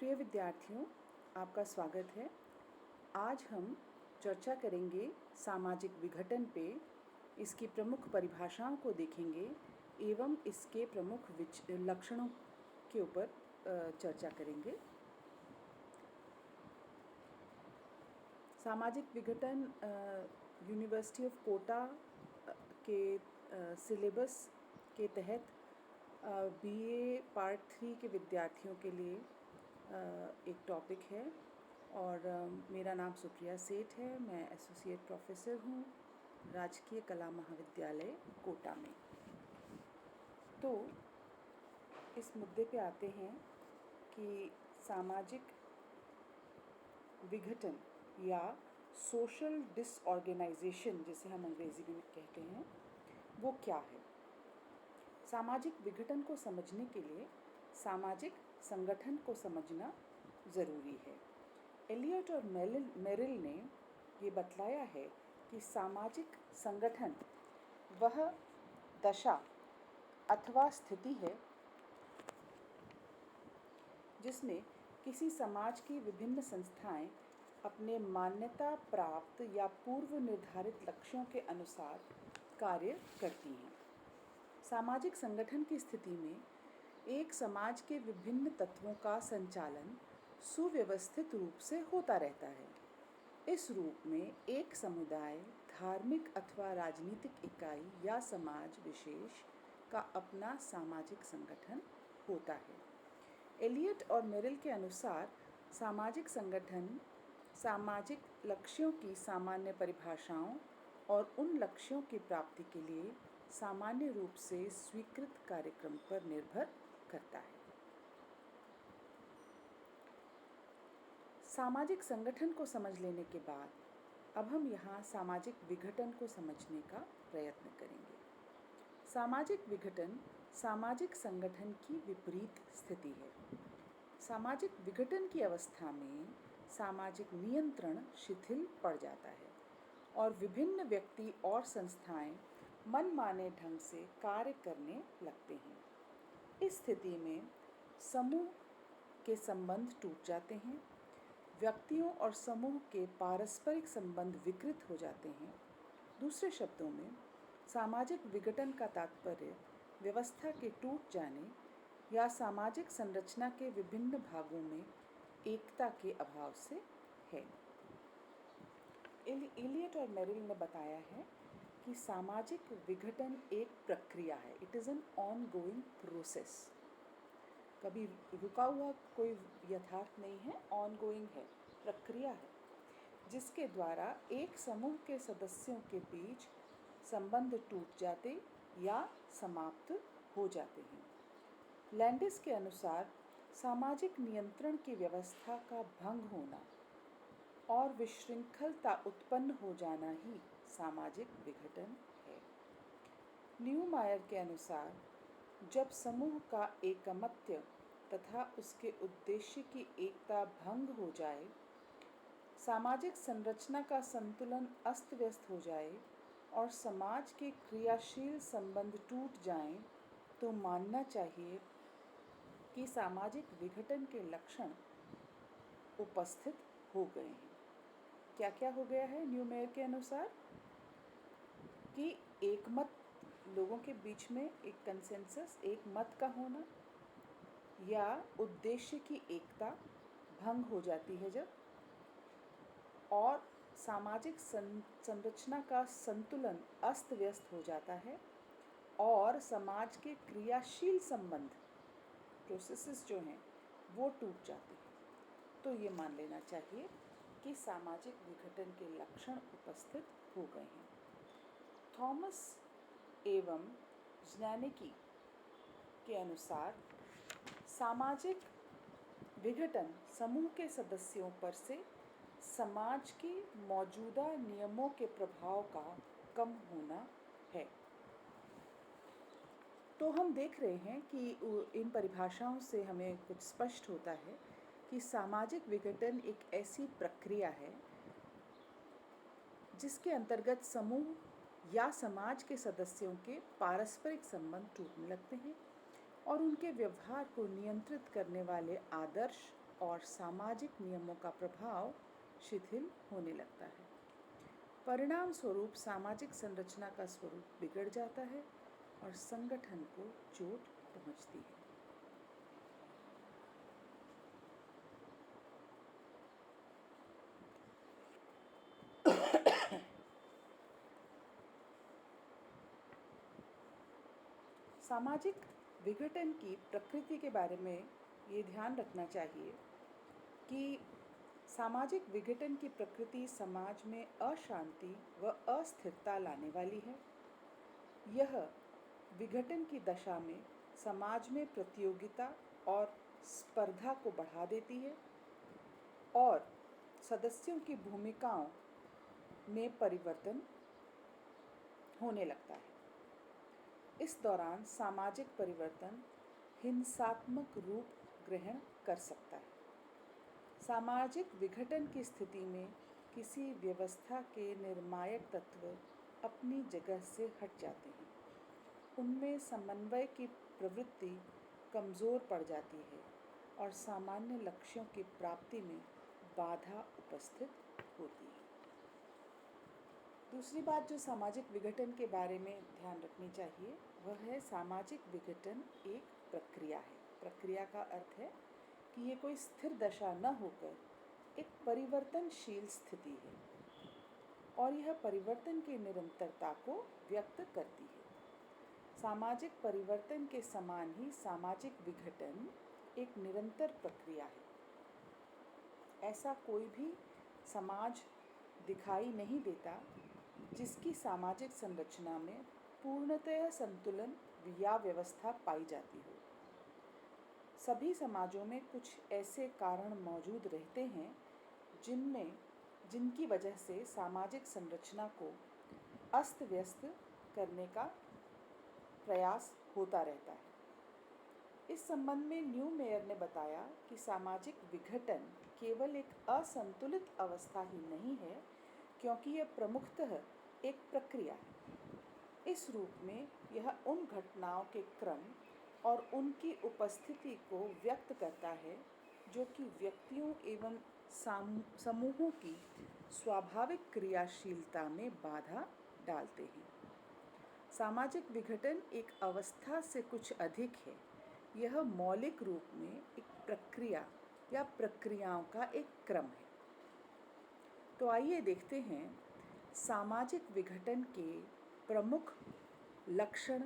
प्रिय विद्यार्थियों, आपका स्वागत है। आज हम चर्चा करेंगे सामाजिक विघटन पे, इसकी प्रमुख परिभाषाओं को देखेंगे एवं इसके प्रमुख लक्षणों के ऊपर चर्चा करेंगे। सामाजिक विघटन यूनिवर्सिटी ऑफ कोटा के सिलेबस के तहत बीए पार्ट 3 के विद्यार्थियों के लिए एक टॉपिक है और मेरा नाम सुप्रिया सेठ है। मैं एसोसिएट प्रोफेसर हूँ राजकीय कला महाविद्यालय कोटा में। तो इस मुद्दे पे आते हैं कि सामाजिक विघटन या सोशल डिसऑर्गेनाइजेशन, जिसे हम अंग्रेजी में कहते हैं, वो क्या है। सामाजिक विघटन को समझने के लिए सामाजिक संगठन को समझना ज़रूरी है। एलियट और मेरिल ने ये बतलाया है कि सामाजिक संगठन वह दशा अथवा स्थिति है जिसमें किसी समाज की विभिन्न संस्थाएं अपने मान्यता प्राप्त या पूर्व निर्धारित लक्ष्यों के अनुसार कार्य करती हैं। सामाजिक संगठन की स्थिति में एक समाज के विभिन्न तत्वों का संचालन सुव्यवस्थित रूप से होता रहता है। इस रूप में एक समुदाय, धार्मिक अथवा राजनीतिक इकाई या समाज विशेष का अपना सामाजिक संगठन होता है। एलियट और मेरिल के अनुसार सामाजिक संगठन सामाजिक लक्ष्यों की सामान्य परिभाषाओं और उन लक्ष्यों की प्राप्ति के लिए सामान्य रूप से स्वीकृत कार्यक्रम पर निर्भर करता है। सामाजिक संगठन को समझ लेने के बाद अब हम यहाँ सामाजिक विघटन को समझने का प्रयत्न करेंगे। सामाजिक विघटन सामाजिक संगठन की विपरीत स्थिति है। सामाजिक विघटन की अवस्था में सामाजिक नियंत्रण शिथिल पड़ जाता है और विभिन्न व्यक्ति और संस्थाएं मनमाने ढंग से कार्य करने लगते हैं। इस स्थिति में समूह के संबंध टूट जाते हैं, व्यक्तियों और समूह के पारस्परिक संबंध विकृत हो जाते हैं। दूसरे शब्दों में सामाजिक विघटन का तात्पर्य व्यवस्था के टूट जाने या सामाजिक संरचना के विभिन्न भागों में एकता के अभाव से है। एलियट और मेरिल ने बताया है कि सामाजिक विघटन एक प्रक्रिया है। It is an ongoing process. कभी रुका हुआ कोई यथार्थ नहीं है, ऑनगोइंग है, प्रक्रिया है, जिसके द्वारा एक समूह के सदस्यों के बीच संबंध टूट जाते या समाप्त हो जाते हैं। लैंडिस के अनुसार सामाजिक नियंत्रण की व्यवस्था का भंग होना और विशृंखलता उत्पन्न हो जाना ही सामाजिक विघटन है। न्यूमायर के अनुसार जब समूह का एकमत्य तथा उसके उद्देश्य की एकता भंग हो जाए, सामाजिक संरचना का संतुलन अस्त व्यस्त हो जाए और समाज के क्रियाशील संबंध टूट जाएं, तो मानना चाहिए कि सामाजिक विघटन के लक्षण उपस्थित हो गए हैं। क्या क्या हो गया है न्यूमेयर के अनुसार? कि एकमत, लोगों के बीच में एक कंसेंसस, एक मत का होना, या उद्देश्य की एकता भंग हो जाती है जब, और सामाजिक संरचना का संतुलन अस्त व्यस्त हो जाता है और समाज के क्रियाशील संबंध, प्रोसेसेस जो हैं, वो टूट जाते हैं। तो ये मान लेना चाहिए कि सामाजिक विघटन के लक्षण उपस्थित हो गए हैं। थॉमस एवं ज़्नानेकी के अनुसार सामाजिक विघटन समूह के सदस्यों पर से समाज के मौजूदा नियमों के प्रभाव का कम होना है। तो हम देख रहे हैं कि इन परिभाषाओं से हमें कुछ स्पष्ट होता है कि सामाजिक विघटन एक ऐसी प्रक्रिया है जिसके अंतर्गत समूह या समाज के सदस्यों के पारस्परिक संबंध टूटने लगते हैं और उनके व्यवहार को नियंत्रित करने वाले आदर्श और सामाजिक नियमों का प्रभाव शिथिल होने लगता है। परिणाम स्वरूप सामाजिक संरचना का स्वरूप बिगड़ जाता है और संगठन को चोट पहुंचती है। सामाजिक विघटन की प्रकृति के बारे में ये ध्यान रखना चाहिए कि सामाजिक विघटन की प्रकृति समाज में अशांति व अस्थिरता लाने वाली है। यह विघटन की दशा में समाज में प्रतियोगिता और स्पर्धा को बढ़ा देती है और सदस्यों की भूमिकाओं में परिवर्तन होने लगता है। इस दौरान सामाजिक परिवर्तन हिंसात्मक रूप ग्रहण कर सकता है। सामाजिक विघटन की स्थिति में किसी व्यवस्था के निर्णायक तत्व अपनी जगह से हट जाते हैं। उनमें समन्वय की प्रवृत्ति कमज़ोर पड़ जाती है और सामान्य लक्ष्यों की प्राप्ति में बाधा उपस्थित होती है। दूसरी बात जो सामाजिक विघटन के बारे में ध्यान रखनी चाहिए वह है सामाजिक विघटन एक प्रक्रिया है। प्रक्रिया का अर्थ है कि ये कोई स्थिर दशा न होकर एक परिवर्तनशील स्थिति है और यह परिवर्तन की निरंतरता को व्यक्त करती है। सामाजिक परिवर्तन के समान ही सामाजिक विघटन एक निरंतर प्रक्रिया है। ऐसा कोई भी समाज दिखाई नहीं देता जिसकी सामाजिक संरचना में पूर्णतः संतुलन या व्यवस्था पाई जाती हो। सभी समाजों में कुछ ऐसे कारण मौजूद रहते हैं जिनकी वजह से सामाजिक संरचना को अस्त व्यस्त करने का प्रयास होता रहता है। इस संबंध में न्यूमेयर ने बताया कि सामाजिक विघटन केवल एक असंतुलित अवस्था ही नहीं है, क्योंकि यह प्रमुखतः एक प्रक्रिया है। इस रूप में यह उन घटनाओं के क्रम और उनकी उपस्थिति को व्यक्त करता है जो कि व्यक्तियों एवं समूहों की स्वाभाविक क्रियाशीलता में बाधा डालते हैं। सामाजिक विघटन एक अवस्था से कुछ अधिक है। यह मौलिक रूप में एक प्रक्रिया या प्रक्रियाओं का एक क्रम है। तो आइए देखते हैं सामाजिक विघटन के प्रमुख लक्षण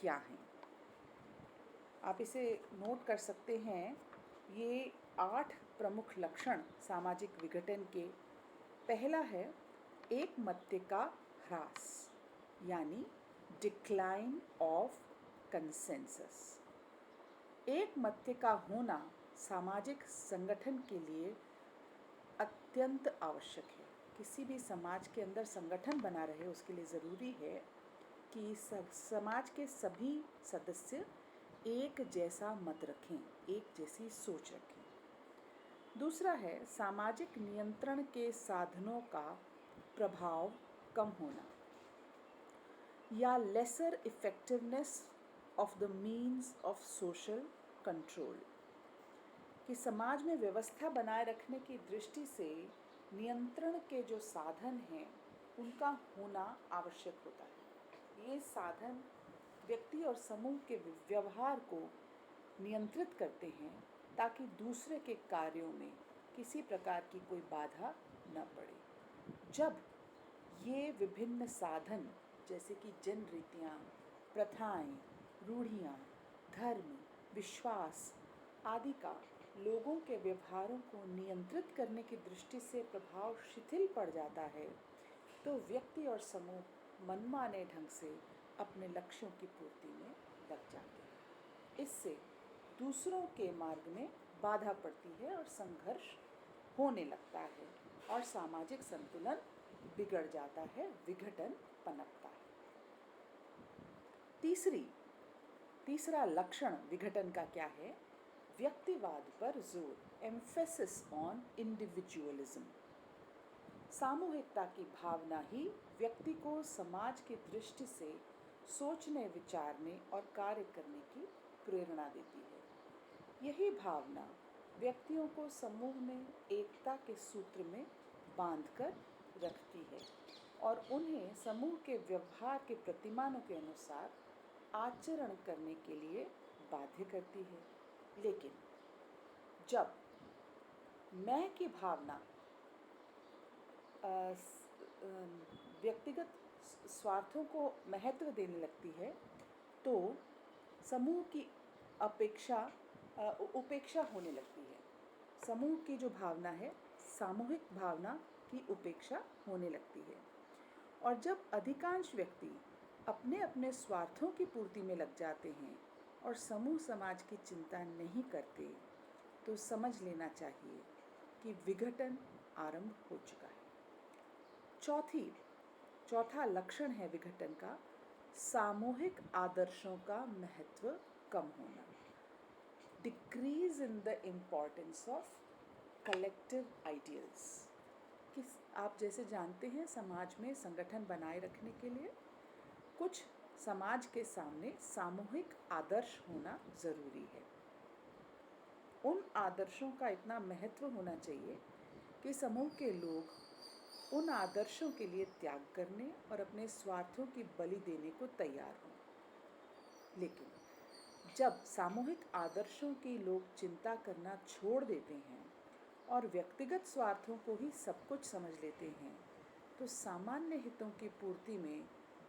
क्या हैं। आप इसे नोट कर सकते हैं। ये 8 प्रमुख लक्षण सामाजिक विघटन के। पहला है एकमत्य का ह्रास यानी डिक्लाइन ऑफ कंसेंसस। एकमत्य का होना सामाजिक संगठन के लिए अत्यंत आवश्यक है। किसी भी समाज के अंदर संगठन बना रहे उसके लिए ज़रूरी है कि समाज के सभी सदस्य एक जैसा मत रखें, एक जैसी सोच रखें। दूसरा है सामाजिक नियंत्रण के साधनों का प्रभाव कम होना या lesser effectiveness of the means of social control. कि समाज में व्यवस्था बनाए रखने की दृष्टि से नियंत्रण के जो साधन हैं उनका होना आवश्यक होता है। ये साधन व्यक्ति और समूह के व्यवहार को नियंत्रित करते हैं ताकि दूसरे के कार्यों में किसी प्रकार की कोई बाधा न पड़े। जब ये विभिन्न साधन जैसे कि जन रीतियाँ, प्रथाएं, रूढ़ियाँ, धर्म, विश्वास आदि का लोगों के व्यवहारों को नियंत्रित करने की दृष्टि से प्रभाव शिथिल पड़ जाता है तो व्यक्ति और समूह मनमाने ढंग से अपने लक्ष्यों की पूर्ति में लग जाते हैं। इससे दूसरों के मार्ग में बाधा पड़ती है और संघर्ष होने लगता है और सामाजिक संतुलन बिगड़ जाता है, विघटन पनपता है। तीसरा लक्षण विघटन का क्या है? व्यक्तिवाद पर जोर, एम्फेसिस ऑन इंडिविजुअलिज्म। सामूहिकता की भावना ही व्यक्ति को समाज की दृष्टि से सोचने, विचारने और कार्य करने की प्रेरणा देती है। यही भावना व्यक्तियों को समूह में एकता के सूत्र में बांधकर रखती है और उन्हें समूह के व्यवहार के प्रतिमानों के अनुसार आचरण करने के लिए बाध्य करती है। लेकिन जब मैं की भावना व्यक्तिगत स्वार्थों को महत्व देने लगती है तो समूह की उपेक्षा होने लगती है। समूह की जो भावना है, सामूहिक भावना की उपेक्षा होने लगती है। और जब अधिकांश व्यक्ति अपने अपने स्वार्थों की पूर्ति में लग जाते हैं और समूह समाज की चिंता नहीं करते, तो समझ लेना चाहिए कि विघटन आरंभ हो चुका है। चौथा लक्षण है विघटन का, सामूहिक आदर्शों का महत्व कम होना। Decrease in the importance of collective ideals. कि आप जैसे जानते हैं, समाज में संगठन बनाए रखने के लिए कुछ समाज के सामने सामूहिक आदर्श होना ज़रूरी है। उन आदर्शों का इतना महत्व होना चाहिए कि समूह के लोग उन आदर्शों के लिए त्याग करने और अपने स्वार्थों की बलि देने को तैयार हों। लेकिन जब सामूहिक आदर्शों की लोग चिंता करना छोड़ देते हैं और व्यक्तिगत स्वार्थों को ही सब कुछ समझ लेते हैं, तो सामान्य हितों की पूर्ति में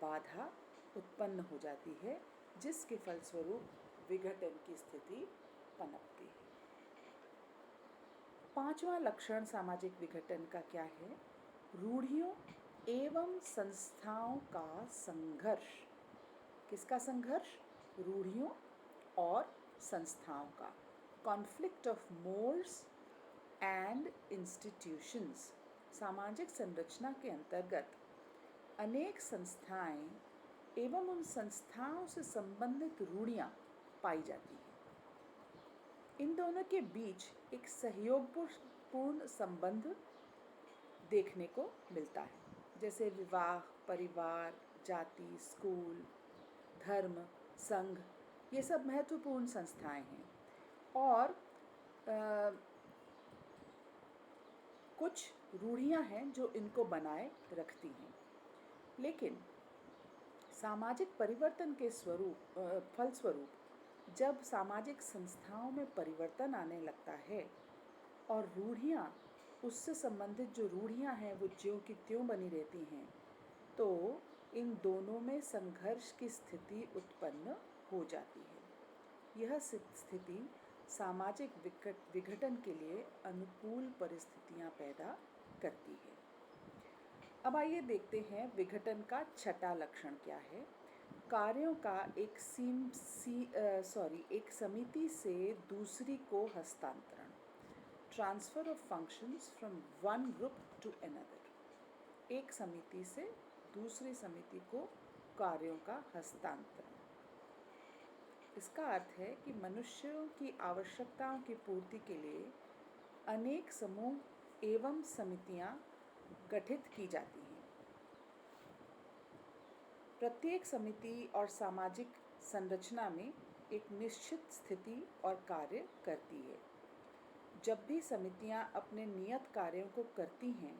बाधा उत्पन्न हो जाती है, जिसके फलस्वरूप विघटन की स्थिति पनपती है। पांचवा लक्षण सामाजिक विघटन का क्या है? रूढ़ियों एवं संस्थाओं का संघर्ष। किसका संघर्ष? रूढ़ियों और संस्थाओं का। Conflict of moulds and institutions. सामाजिक संरचना के अंतर्गत अनेक संस्थाएं एवं उन संस्थाओं से संबंधित रूढ़ियां पाई जाती हैं। इन दोनों के बीच एक सहयोगपूर्ण संबंध देखने को मिलता है, जैसे विवाह, परिवार, जाति, स्कूल, धर्म, संघ, ये सब महत्वपूर्ण संस्थाएं हैं। और कुछ रूढ़ियां हैं जो इनको बनाए रखती हैं। लेकिन सामाजिक परिवर्तन के फलस्वरूप जब सामाजिक संस्थाओं में परिवर्तन आने लगता है और रूढ़ियां, उससे संबंधित जो रूढ़ियां हैं वो ज्यों की त्यों बनी रहती हैं, तो इन दोनों में संघर्ष की स्थिति उत्पन्न हो जाती है। यह स्थिति सामाजिक विघटन के लिए अनुकूल परिस्थितियां पैदा करती है। अब आइए देखते हैं विघटन का छठा लक्षण क्या है। कार्यों का एक समिति से दूसरी को हस्तांतरण। Transfer of functions from one group to another. एक समिति से दूसरी समिति को कार्यों का हस्तांतरण। इसका अर्थ है कि मनुष्यों की आवश्यकताओं की पूर्ति के लिए अनेक समूह एवं समितियां गठित की जाती हैं। प्रत्येक समिति और सामाजिक संरचना में एक निश्चित स्थिति और कार्य करती है। जब भी समितियां अपने नियत कार्यों को करती हैं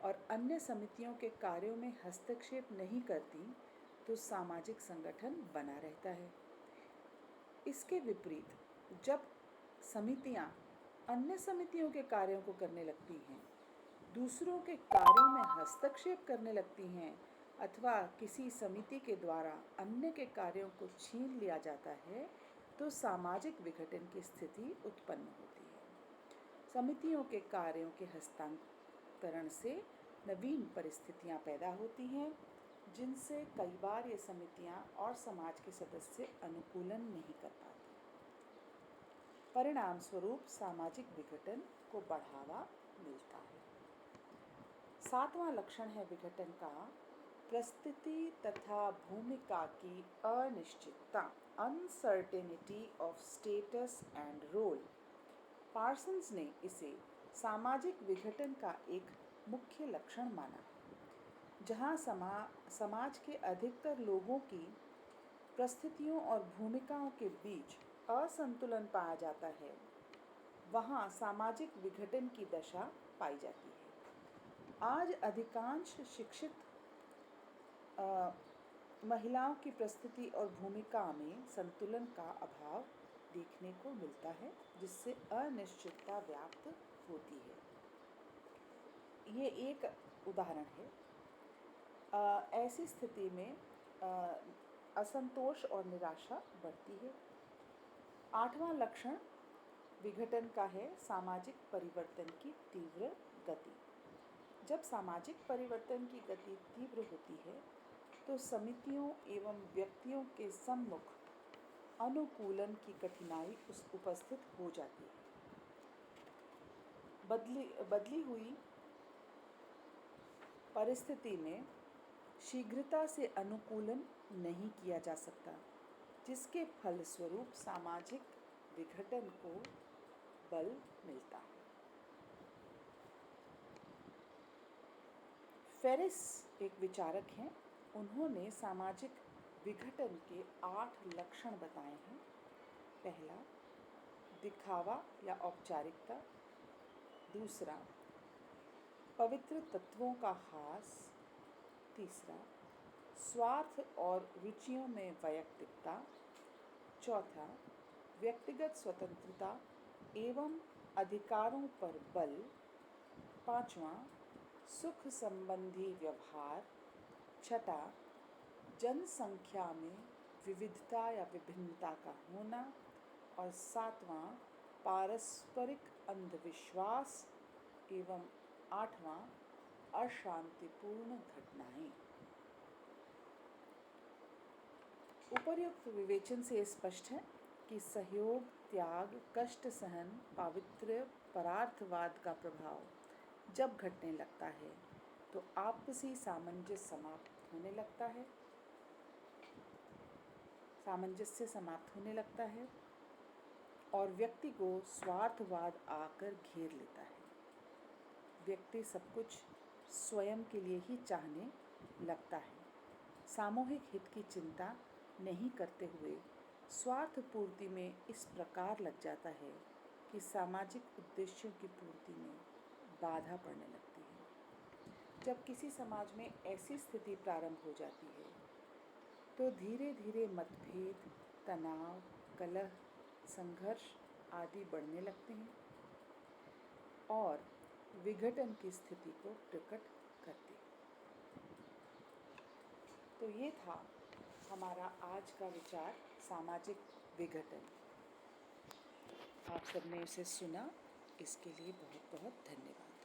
और अन्य समितियों के कार्यों में हस्तक्षेप नहीं करती, तो सामाजिक संगठन बना रहता है। इसके विपरीत जब समितियां अन्य समितियों के कार्यों को करने लगती हैं, दूसरों के कार्यों में हस्तक्षेप करने लगती हैं अथवा किसी समिति के द्वारा अन्य के कार्यों को छीन लिया जाता है, तो सामाजिक विघटन की स्थिति उत्पन्न होती है। समितियों के कार्यों के हस्तांतरण से नवीन परिस्थितियां पैदा होती हैं, जिनसे कई बार ये समितियां और समाज के सदस्य अनुकूलन नहीं कर पाते। परिणाम स्वरूप सामाजिक विघटन को बढ़ावा मिलता है। सातवां लक्षण है विघटन का, परिस्थिति तथा भूमिका की अनिश्चितता। Uncertainty of status and role. Parsons ने इसे सामाजिक विघटन का एक मुख्य लक्षण माना, जहाँ समाज के अधिकतर लोगों की परिस्थितियों और भूमिकाओं के बीच असंतुलन पाया जाता है। वहाँ सामाजिक विघटन की दशा पाई जाती है। आज अधिकांश शिक्षित महिलाओं की प्रस्तुति और भूमिका में संतुलन का अभाव देखने को मिलता है, जिससे अनिश्चितता व्याप्त होती है। ये एक उदाहरण है। ऐसी स्थिति में असंतोष और निराशा बढ़ती है। 8वां लक्षण विघटन का है सामाजिक परिवर्तन की तीव्र गति। जब सामाजिक परिवर्तन की गति तीव्र होती है तो समितियों एवं व्यक्तियों के सम्मुख अनुकूलन की कठिनाई उपस्थित हो जाती है। बदली हुई परिस्थिति में शीघ्रता से अनुकूलन नहीं किया जा सकता, जिसके फलस्वरूप सामाजिक विघटन को बल मिलता है। फेरिस एक विचारक हैं। उन्होंने सामाजिक विघटन के 8 लक्षण बताए हैं। पहला, दिखावा या औपचारिकता। दूसरा, पवित्र तत्वों का ह्रास। तीसरा, स्वार्थ और रुचियों में वैयक्तिकता। चौथा, व्यक्तिगत स्वतंत्रता एवं अधिकारों पर बल। पांचवा, सुख संबंधी व्यवहार। छठा, जनसंख्या में विविधता या विभिन्नता का होना। और सातवां, पारस्परिक अंधविश्वास एवं आठवां, अशांतिपूर्ण घटनाएं। उपर्युक्त विवेचन से स्पष्ट है कि सहयोग, त्याग, कष्ट सहन, पावित्र्य, परार्थवाद का प्रभाव जब घटने लगता है तो आपसी सामंजस्य समाप्त होने लगता है और व्यक्ति को स्वार्थवाद आकर घेर लेता है। व्यक्ति सब कुछ स्वयं के लिए ही चाहने लगता है। सामूहिक हित की चिंता नहीं करते हुए स्वार्थ पूर्ति में इस प्रकार लग जाता है कि सामाजिक उद्देश्यों की पूर्ति में बाधा पड़ने लगती है। जब किसी समाज में ऐसी स्थिति प्रारंभ हो जाती है तो धीरे धीरे मतभेद, तनाव, कलह, संघर्ष आदि बढ़ने लगते हैं और विघटन की स्थिति को प्रकट करते हैं। तो ये था हमारा आज का विचार, सामाजिक विघटन। आप सबने इसे सुना, इसके लिए बहुत बहुत धन्यवाद।